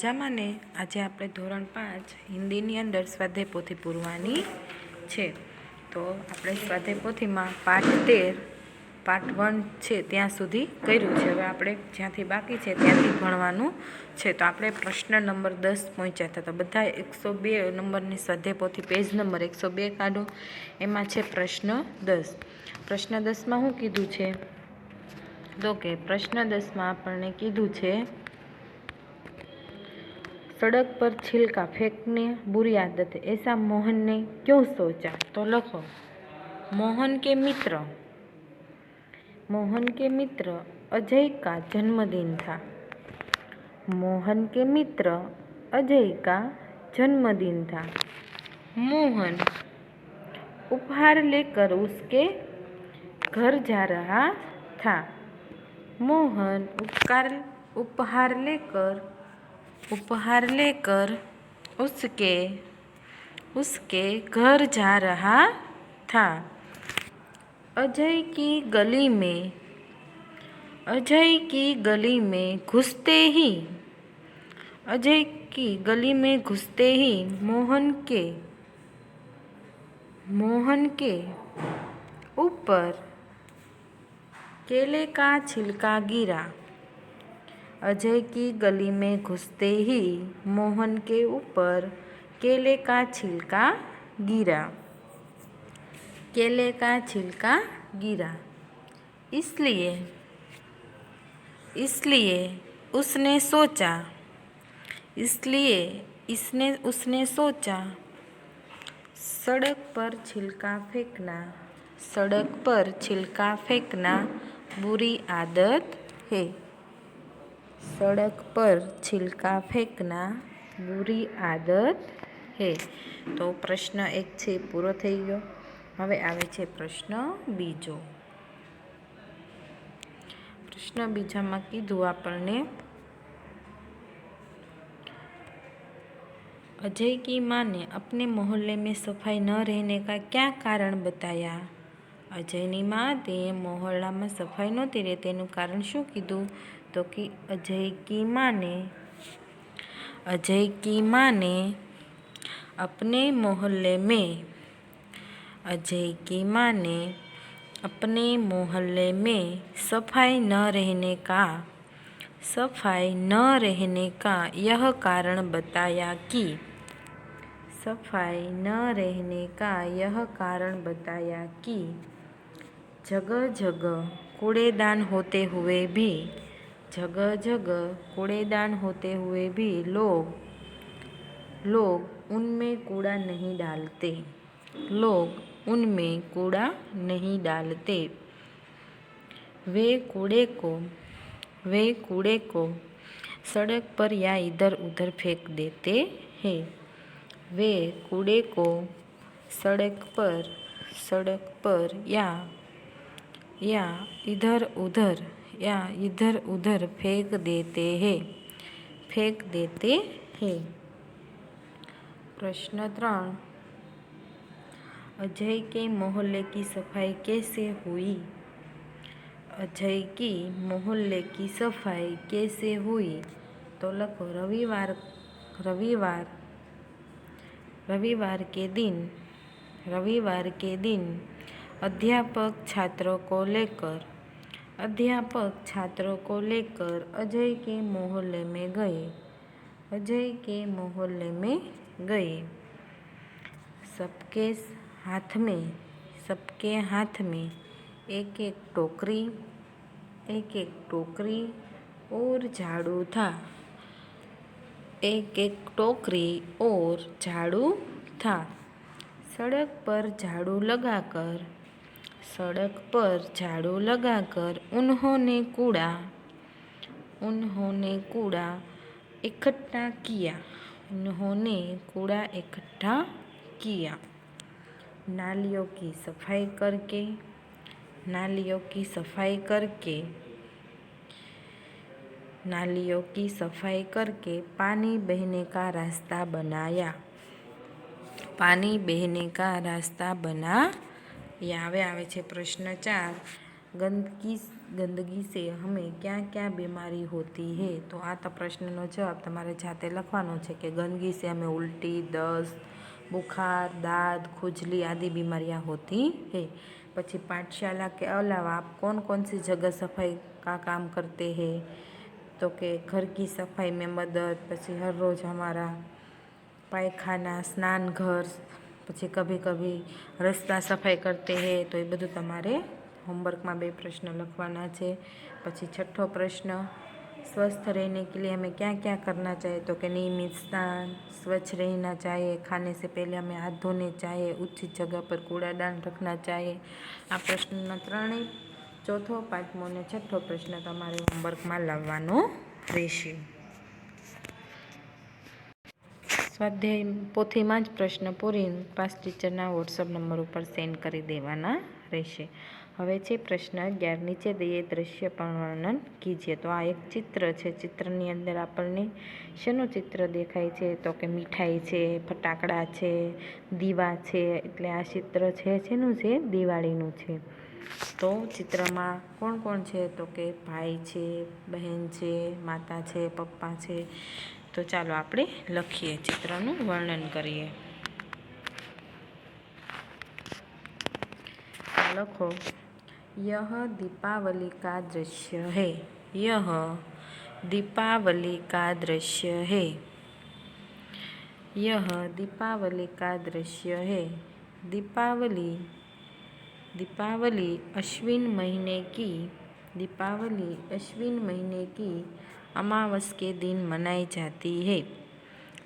મજામાં ને? આજે આપણે ધોરણ 5 હિન્દીની અંદર સ્વાધ્યાય પોથી પૂરવાની છે. તો આપણે સ્વાધ્યાય પોથીમાં પાઠ 13 પાર્ટ 1 છે ત્યાં સુધી કર્યું છે. હવે આપણે જ્યાંથી બાકી છે ત્યાંથી ભણવાનું છે. તો આપણે પ્રશ્ન નંબર 10 પહોંચ્યા હતા. તો બધા 102 નંબરની સ્વાધ્યાય પોથી પેજ નંબર 102 કાઢો. એમાં છે પ્રશ્ન 10. પ્રશ્ન 10માં શું કીધું છે? તો કે પ્રશ્ન 10માં આપણને કીધું છે, सड़क पर छिलका फेंकने बुरी आदत है, ऐसा मोहन ने क्यों सोचा? तो लखो, मोहन के मित्र अजय का जन्मदिन था. मोहन के मित्र अजय का जन्मदिन था. मोहन उपहार लेकर उसके घर जा रहा था. मोहन उपहार लेकर उसके घर जा रहा था. अजय की गली में घुसते ही मोहन के ऊपर केले का छिलका गिरा. अजय की गली में घुसते ही मोहन के ऊपर केले का छिलका गिरा. इसलिए उसने सोचा, सड़क पर छिलका फेंकना बुरी आदत है. सड़क पर छिलका फेंकना बुरी आदत है. तो प्रश्न 1 છે પૂરો થઈ ગયો. હવે આવે છે પ્રશ્ન બીજો. प्रश्न बीजाમાં કીધું આપણને, अजय की माँ ने अपने मोहल्ले में सफाई न रहने का क्या कारण बताया? अजयनी माँ ते मोहल्लाમાં सफाई नहोती रहती तेનું कारण શું કીધું? तो कि अजय की माँ ने अपने मोहल्ले में सफाई न रहने का यह कारण बताया कि जगह जगह कूड़ेदान होते हुए भी लोग उनमें कूड़ा नहीं डालते. वे कूड़े को सड़क पर या इधर उधर फेंक देते हैं. वे कूड़े को सड़क पर या इधर उधर फेंक देते हैं. प्रश्न 3, अजय के मोहल्ले की सफाई कैसे हुई? अजय की मोहल्ले की सफाई कैसे हुई? तो लखो, रविवार के दिन अध्यापक छात्रों को लेकर अजय के मोहल्ले में गए. सबके हाथ में एक एक टोकरी और झाड़ू था. सड़क पर झाड़ू लगाकर उन्होंने कूड़ा इकट्ठा किया. नालियों की सफाई करके पानी बहने का रास्ता बनाया. હવે આવે છે પ્રશ્ન 4, गंदगी से हमें क्या क्या बीमारी होती है। तो आ तो प्रश्नનો જવાબ તમારે જાતે લખવાનો છે કે गंदगी से हमें उल्टी, दस्त, बुखार, दाद, खुजली आदि बीमारियां होती है। પછી पाठशाला के अलावा आप कौन कौन सी जगह सफाई का काम करते हैं। तो कि घर की सफाई में मदद, પછી हर रोज़ हमारा पायखाना, स्नान घर, પછી कभी कभी रस्ता सफाई करते हैं। तो ये બધું તમારે होमवर्क में 2 प्रश्न लखवाना है। પછી छठो प्रश्न, स्वस्थ रहने के लिए हमें क्या क्या करना चाहिए। तो कि नियमित स्नान, स्वच्छ रहना चाहिए, खाने से पहले हमें हाथ धोने चाहिए, उचित जगह पर कूड़ादान रखना चाहिए। आ प्रश्न 3 चौथो, 5मो ने 6ठो प्रश्न तमारे होमवर्क में लाववानो रहेशे। स्वाध्याय पोथी में ज प्रश्न पूरी पास टीचरना व्हाट्सएप नंबर पर सेंड कर देवाना रहेशे। हवे छे प्रश्न 11, नीचे दिए दृश्य पर वर्णन कीजिए। तो आ एक चित्र है, चित्रनी अंदर आपने शेनु चित्र देखाय छे। तो कि मिठाई है, फटाकड़ा है, दीवा है, एटले आ चित्र है शेनु छे, दिवाळीनुं छे। तो चित्र में कोण कोण है। तो कि भाई है, बहन है, माता है, पप्पा है। तो चलो आपणे लखीए, चित्रनुं वर्णन करिए। लखो, यह दीपावली का दृश्य है। यह दीपावली का दृश्य है। यह दीपावली का दृश्य है। दीपावली, दीपावली अश्विन महीने की, दीपावली अश्विन महीने की अमावस के दिन मनाई जाती है।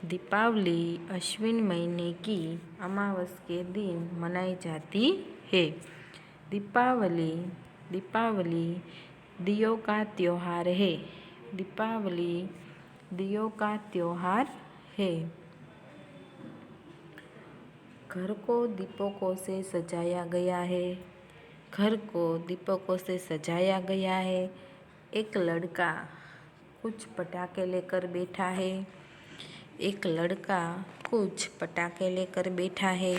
दीपावली अश्विन महीने की अमावस के दिन मनाई जाती है। दीपावली, दीपावली दियों का त्योहार है। दीपावली दियों का त्योहार है। घर को दीपकों से सजाया गया है। घर को दीपकों से सजाया गया है। एक लड़का कुछ पटाखे लेकर बैठा है। एक लड़का कुछ पटाखे लेकर बैठा है।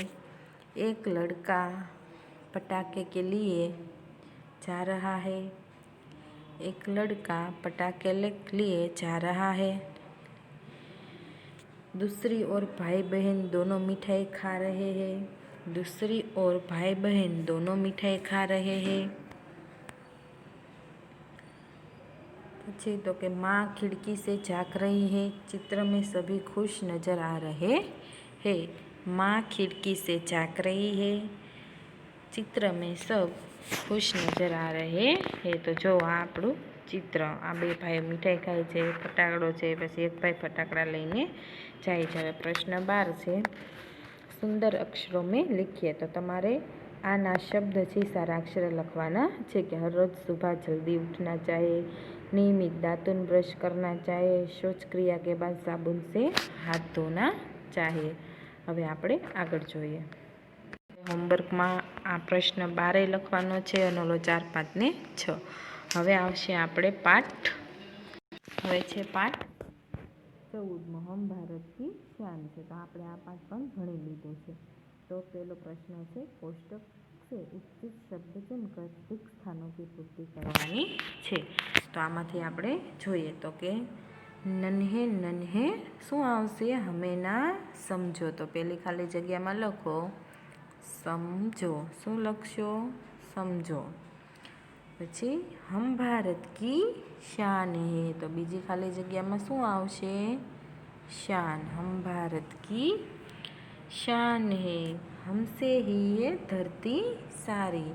एक लड़का पटाखे के लिए जा रहा है। एक लड़का पटाखे लिए जा रहा है। दूसरी ओर भाई बहन दोनों मिठाई खा रहे हैं। दूसरी ओर भाई बहन दोनों मिठाई खा रहे हैं। तो कि माँ खिड़की से झाँक रही है। चित्र में सभी खुश नजर आ रहे हैं। माँ खिड़की से झाँक रही है। चित्र में सब खुश नजर आ रहे हैं। तो जो आपणुं चित्र, आ 2 भाई मिठाई खाय छे, फटाकड़ो छे, पछी एक भाई फटाकड़ा लईने जाय छे। प्रश्न 12 छे, सुंदर अक्षरों में लिखिए। तो तमारे आना शब्द छे सारा अक्षर लखवाना छे कि हर रोज सुबह जल्दी उठना चाहिए, नियमित दांतुन ब्रश करना चाहिए, शौच क्रिया के बाद साबुन से हाथ धोना चाहिए। हवे आपणे आगळ जोईए। होमवर्क में आ प्रश्न 12 लखवानो छे अने ओलो 4, 5 ने 6। हवे आवशे आपणे पाठ, हवे छे पाठ 14 हम भारत की शान छे। तो आपणे आ पाठ पण भणी लीधो छे। तो पहलो प्रश्न छे, कोष्टक से उचित शब्द चुनकर रिक्त स्थानों की पूर्ति करवानी छे। तो आमांथी आपणे जोईए। तो के नन्हे नन्हे शुं आवशे, हमें ना समझो। तो पहली खाली जग्या में लखो समझो। शुं लखशो, समझो। पछी हम भारत की शान है। तो बीजी खाली जग्या में शुं आवशे, शान। हम भारत की शान है। हमसे ही ये धरती सारी।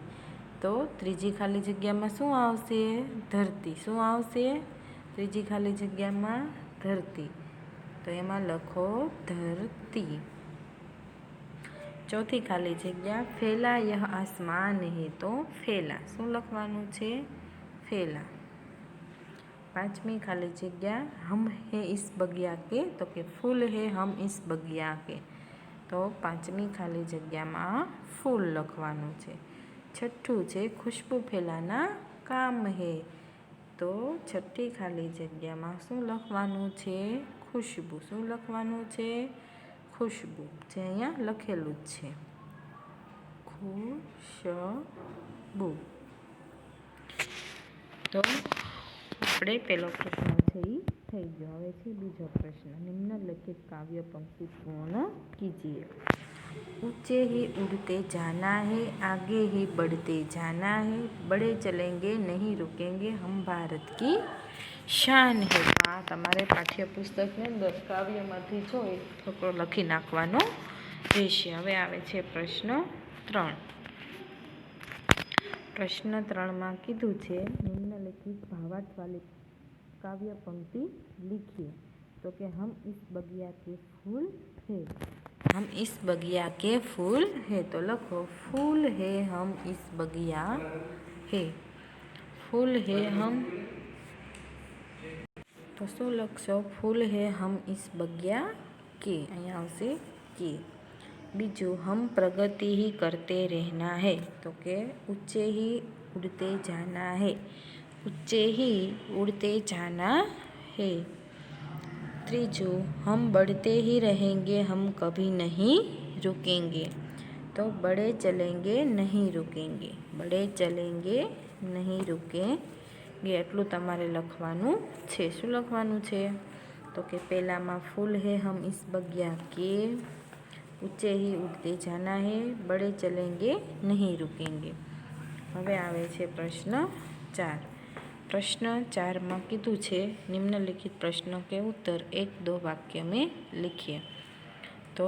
तो त्रीजी खाली जग्या में शुं आवशे, धरती। शुं आवशे, त्रीजी खाली जग्या में धरती। तो एमां लखो धरती। चौथी खाली जग्या, फैला यह आसमान है। तो फैला। शुं लखवानुं छे, फैला। पांचमी खाली जग्या, हम है इस बगिया के। तो कि फूल है हम इस बगिया के। तो पांचमी खाली जग्या में फूल लखवानुं छे। छठ्ठू छे, खुशबू फैलाना काम है। तो छठी खाली जग्या में शुं लखवानुं छे, खुशबू। शुं लखवानुं छे, खुशबू। जे अहींया लखेलुं ज छे, खुशबू। તો આપણે પહેલો પ્રશ્ન છે એ થઈ ગયો. હવે છે બીજો પ્રશ્ન. નિમ્નલિખિત કાવ્ય પંक्ति पूर्ण कीजिए. ऊंचे ही उड़ते जाना है, आगे ही बढ़ते जाना है, बड़े चलेंगे नहीं रुकेंगे, हम भारत की શાન હે. આ તમારે પાઠ્યપુસ્તકની અંદર કાવ્યમાંથી જો એક ફકરો લખી નાખવાનો રહેશે. હવે આવે છે પ્રશ્ન 3. प्रश्न 3 में कीधु छे निम्नलिखित भावार्थ वाली काव्य पंक्ति लिखिए. तो कि हम इस बगिया के फूल है. हम इस बगिया के फूल है. तो लखो फूल है हम इस बगिया है. फूल है हम. तो शू लखशो? फूल है हम इस बगिया के. अहींया आवशे के. बीजू हम प्रगति ही करते रहना है. तो के ऊंचे ही उड़ते जाना है. ऊंचे ही उड़ते जाना है. तीजू हम बढ़ते ही रहेंगे, हम कभी नहीं रुकेंगे. तो बड़े चलेंगे नहीं रुकेंगे. बड़े चलेंगे नहीं रुकेंगे एटलू तमारे लखवानुं छे. शुं लखवानुं छे? तो के पहला में फूल है हम इस बगिया के. ऊंचे ही उड़ते जाना है. बड़े चलेंगे नहीं रुकेंगे. हवे आवे छे प्रश्न 4. प्रश्न 4 में कीधु छे निम्नलिखित प्रश्नों के उत्तर 1-2 वाक्य में लिखिए. तो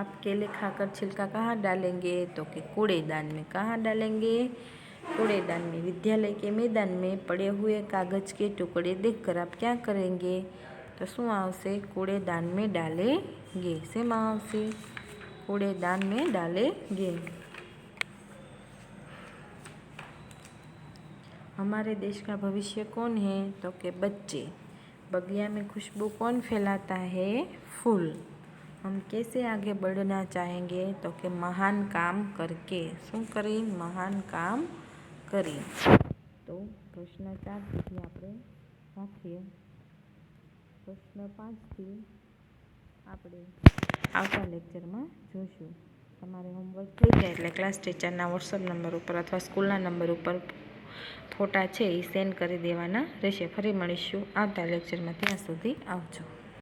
आप केले खाकर छिलका कहाँ डालेंगे? तो कि कूड़ेदान में. कहाँ डालेंगे? कूड़ेदान में. विद्यालय के मैदान में पड़े हुए कागज के टुकड़े देखकर आप क्या करेंगे? तो शू आवशे? कूड़ेदान में डालेंगे. शेमां आवशे? कूड़ेदान में डालेंगे. हमारे देश का भविष्य कौन है? तो के बच्चे. बगिया में खुशबू कौन फैलाता है? फूल. हम कैसे आगे बढ़ना चाहेंगे? तो के महान काम करके. शू करी? महान काम करी. तो प्रश्न 4 थी आपणे वाँचीए. प्रश्न 5 थी આપણે આવતા લેક્ચરમાં જોઈશું. તમારે હોમવર્ક થઈ જાય એટલે ક્લાસ ટીચરના વોટ્સઅપ નંબર ઉપર અથવા સ્કૂલના નંબર ઉપર ફોટા છે એ સેન્ડ કરી દેવાના રહેશે. ફરી મળીશું આવતા લેક્ચરમાં. ત્યાં સુધી આવજો.